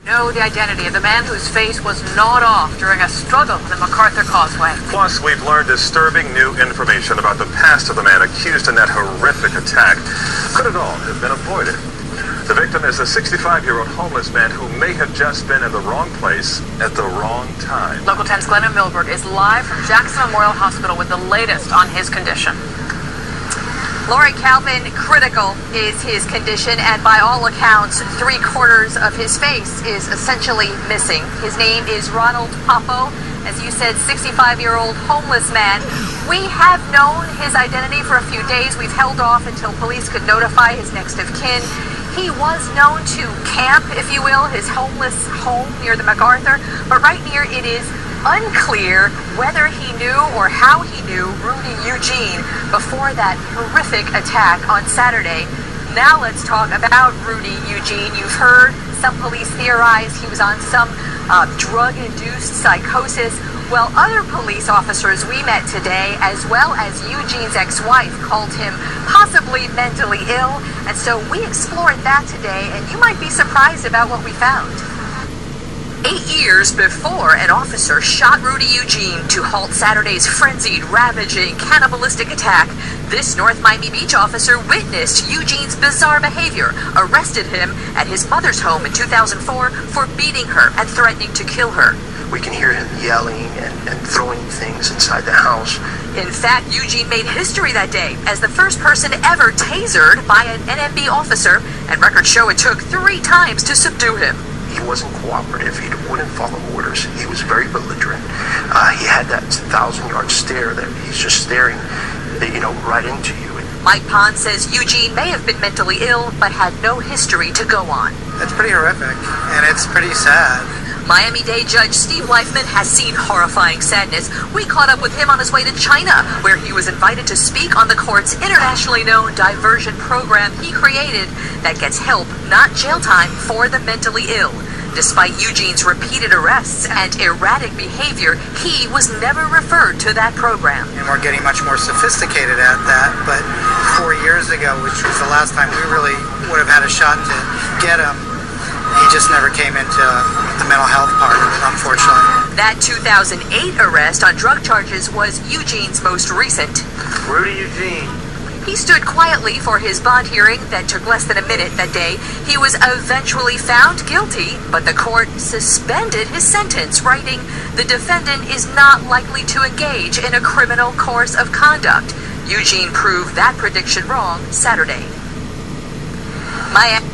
Know the identity of the man whose face was gnawed off during a struggle on the MacArthur Causeway. Plus, we've learned disturbing new information about the past of the man accused in that horrific attack. Could it all have been avoided? The victim is a 65-year-old homeless man who may have just been in the wrong place at the wrong time. Local 10's Glenn Milberg is live from Jackson Memorial Hospital with the latest on his condition. Lori Calvin, critical is his condition, and by all accounts, 3/4 of his face is essentially missing. His name is Ronald Popo. As you said, 65-year-old homeless man. We have known his identity for a few days. We've held off until police could notify his next of kin. He was known to camp, if you will, his homeless home near the MacArthur, but right near it is unclear whether he knew or how he knew Rudy Eugene before that horrific attack on Saturday. Now let's talk about Rudy Eugene. You've heard some police theorize he was on some drug-induced psychosis. Well, other police officers we met today, as well as Eugene's ex-wife, called him possibly mentally ill. And so we explored that today, and you might be surprised about what we found. 8 years before an officer shot Rudy Eugene to halt Saturday's frenzied, ravaging, cannibalistic attack, this North Miami Beach officer witnessed Eugene's bizarre behavior, arrested him at his mother's home in 2004 for beating her and threatening to kill her. We can hear him yelling and throwing things inside the house. In fact, Eugene made history that day as the first person ever tasered by an NMB officer, and records show it took 3 times to subdue him. He wasn't cooperative. He wouldn't follow orders. He was very belligerent. He had that 1,000-yard stare that he's just staring, right into you. Mike Pond says Eugene may have been mentally ill, but had no history to go on. It's pretty horrific, and it's pretty sad. Miami-Dade Judge Steve Leifman has seen horrifying sadness. We caught up with him on his way to China, where he was invited to speak on the court's internationally known diversion program he created that gets help, not jail time, for the mentally ill. Despite Eugene's repeated arrests and erratic behavior, he was never referred to that program. And we're getting much more sophisticated at that, but 4 years ago, which was the last time we really would have had a shot to get him, he just never came into the mental health part, unfortunately. That 2008 arrest on drug charges was Eugene's most recent. Rudy Eugene. He stood quietly for his bond hearing that took less than a minute that day. He was eventually found guilty, but the court suspended his sentence, writing, "The defendant is not likely to engage in a criminal course of conduct." Eugene proved that prediction wrong Saturday. Miami